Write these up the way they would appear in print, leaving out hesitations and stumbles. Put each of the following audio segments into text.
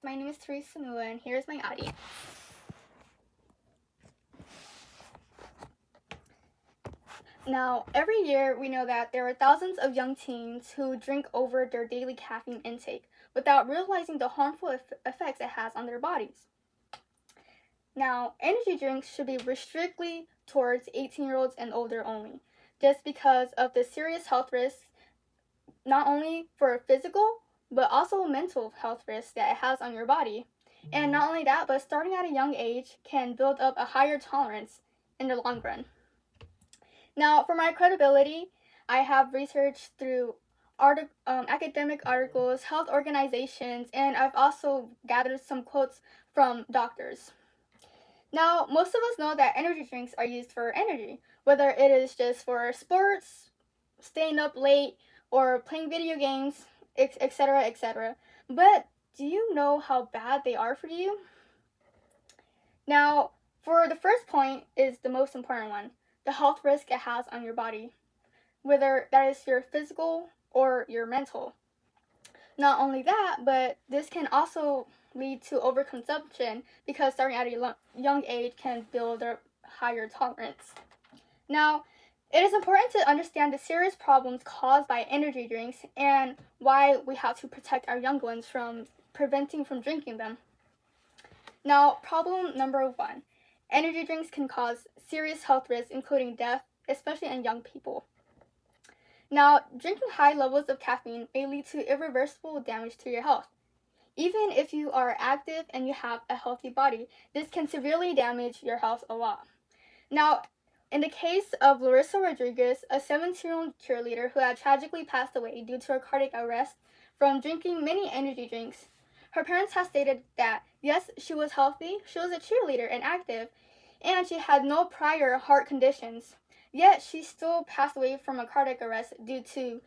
My name is Teresa Mua, and here's my audience. Now, every year we know that there are thousands of young teens who drink over their daily caffeine intake without realizing the harmful effects it has on their bodies. Now, energy drinks should be restricted towards 18-year-olds and older only, just because of the serious health risks, not only for physical, but also mental health risks that it has on your body. And not only that, but starting at a young age can build up a higher tolerance in the long run. Now, for my credibility, I have researched through academic articles, health organizations, and I've also gathered some quotes from doctors. Now, most of us know that energy drinks are used for energy, whether it is just for sports, staying up late, or playing video games, etc., etc. But do you know how bad they are for you? Now, for the first point is the most important one, the health risk it has on your body, whether that is your physical or your mental. Not only that, but this can also lead to overconsumption because starting at a young age can build a higher tolerance. Now, it is important to understand the serious problems caused by energy drinks and why we have to protect our young ones from preventing from drinking them. Now, problem number 1. Energy drinks can cause serious health risks, including death, especially in young people. Now, drinking high levels of caffeine may lead to irreversible damage to your health. Even if you are active and you have a healthy body, this can severely damage your health a lot. Now, in the case of Larissa Rodriguez, a 17-year-old cheerleader who had tragically passed away due to a cardiac arrest from drinking many energy drinks, her parents have stated that, yes, she was healthy, she was a cheerleader and active, and she had no prior heart conditions. Yet, she still passed away from a cardiac arrest due to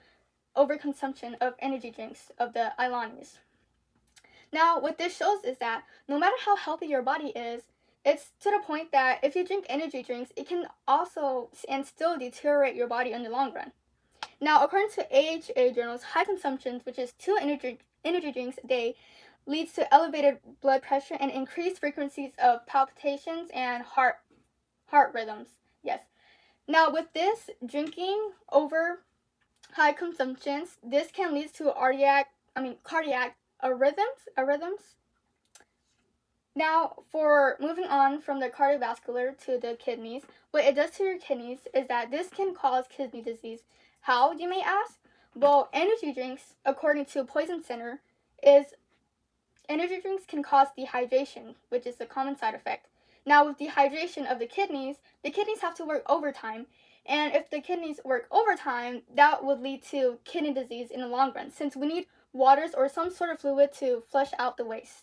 overconsumption of energy drinks, of the Ilanis. Now, what this shows is that no matter how healthy your body is, it's to the point that if you drink energy drinks, it can also and still deteriorate your body in the long run. Now, according to AHA journals, high consumption, which is 2 energy drinks a day, leads to elevated blood pressure and increased frequencies of palpitations and heart rhythms. Yes. Now, with this drinking over high consumptions, this can lead to cardiac arrhythms. Now, for moving on from the cardiovascular to the kidneys, what it does to your kidneys is that this can cause kidney disease. How, you may ask? Well, energy drinks, according to Poison Center, energy drinks can cause dehydration, which is a common side effect. Now, with dehydration of the kidneys have to work overtime. And if the kidneys work overtime, that would lead to kidney disease in the long run, since we need waters or some sort of fluid to flush out the wastes.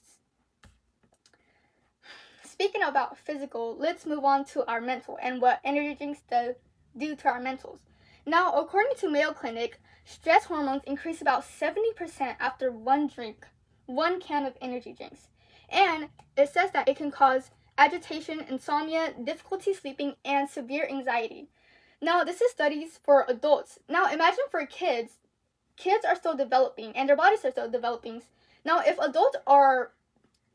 Speaking about physical, let's move on to our mental and what energy drinks do to our mentals. Now, according to Mayo Clinic, stress hormones increase about 70% after one can of energy drinks. And it says that it can cause agitation, insomnia, difficulty sleeping, and severe anxiety. Now, this is studies for adults. Now, imagine for kids. Kids are still developing, and their bodies are still developing. Now, if adults are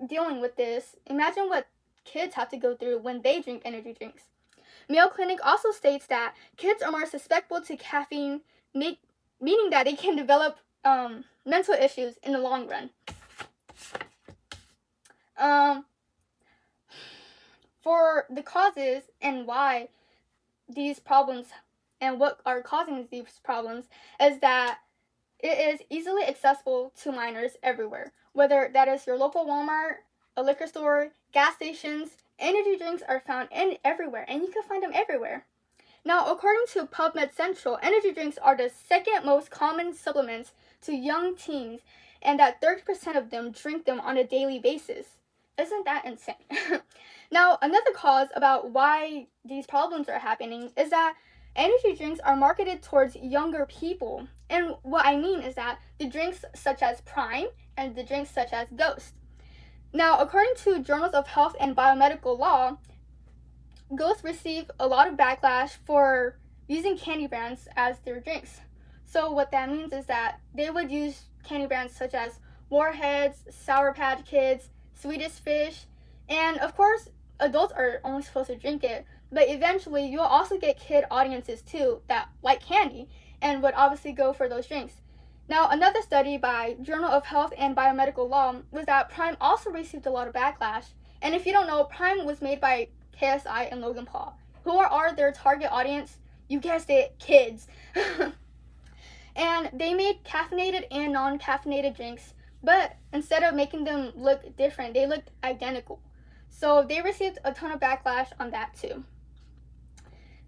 dealing with this, imagine what kids have to go through when they drink energy drinks. Mayo Clinic also states that kids are more susceptible to caffeine, meaning that they can develop mental issues in the long run. For the causes and why these problems and what are causing these problems is that it is easily accessible to minors everywhere, whether that is your local Walmart, a liquor store, gas stations. Energy drinks are found everywhere, and you can find them everywhere. Now, according to PubMed Central, energy drinks are the second most common supplements to young teens, and that 30% of them drink them on a daily basis. Isn't that insane? Now, another cause about why these problems are happening is that energy drinks are marketed towards younger people. And what I mean is that the drinks such as Prime and the drinks such as Ghost. Now, according to Journals of Health and Biomedical Law, Ghost receive a lot of backlash for using candy brands as their drinks. So what that means is that they would use candy brands such as Warheads, Sour Patch Kids, Swedish Fish, and of course, adults are only supposed to drink it, but eventually you'll also get kid audiences too that like candy and would obviously go for those drinks. Now, another study by Journal of Health and Biomedical Law was that Prime also received a lot of backlash. And if you don't know, Prime was made by KSI and Logan Paul. Who are their target audience? You guessed it, kids. And they made caffeinated and non-caffeinated drinks, but instead of making them look different, they looked identical. So they received a ton of backlash on that too.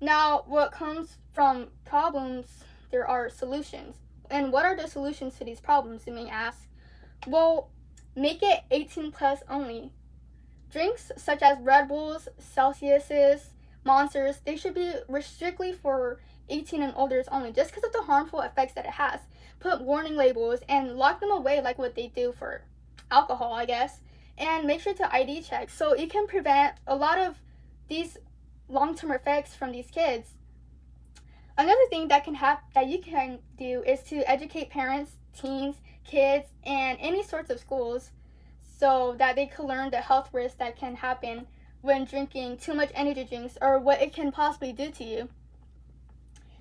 Now, what comes from problems, there are solutions. And what are the solutions to these problems, you may ask? Well, make it 18 plus only. Drinks such as Red Bulls, Celsiuses, Monsters, they should be strictly for 18 and older only, just because of the harmful effects that it has. Put warning labels and lock them away like what they do for alcohol, I guess. And make sure to ID check so you can prevent a lot of these long-term effects from these kids. Another thing that you can do is to educate parents, teens, kids, and any sorts of schools so that they can learn the health risks that can happen when drinking too much energy drinks or what it can possibly do to you.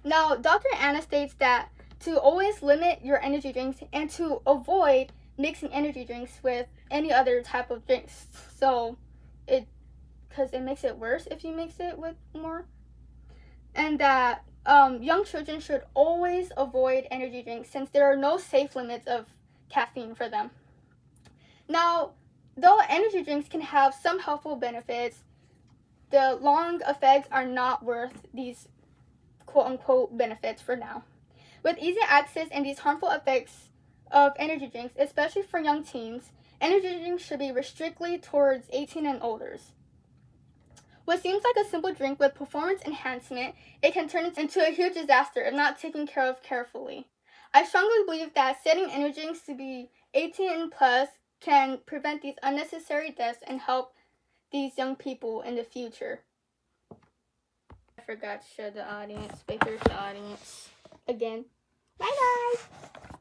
Now, Dr. Anna states that to always limit your energy drinks and to avoid mixing energy drinks with any other type of drinks. So, because it makes it worse if you mix it with more. And that young children should always avoid energy drinks since there are no safe limits of caffeine for them. Now, though energy drinks can have some helpful benefits, the long effects are not worth these quote-unquote benefits for now. With easy access and these harmful effects of energy drinks, especially for young teens, energy drinks should be restricted towards 18 and older. What seems like a simple drink with performance enhancement, it can turn into a huge disaster if not taken care of carefully. I strongly believe that setting energy drinks to be 18 and plus can prevent these unnecessary deaths and help these young people in the future. I forgot to show the audience, but here's the audience again. Bye guys!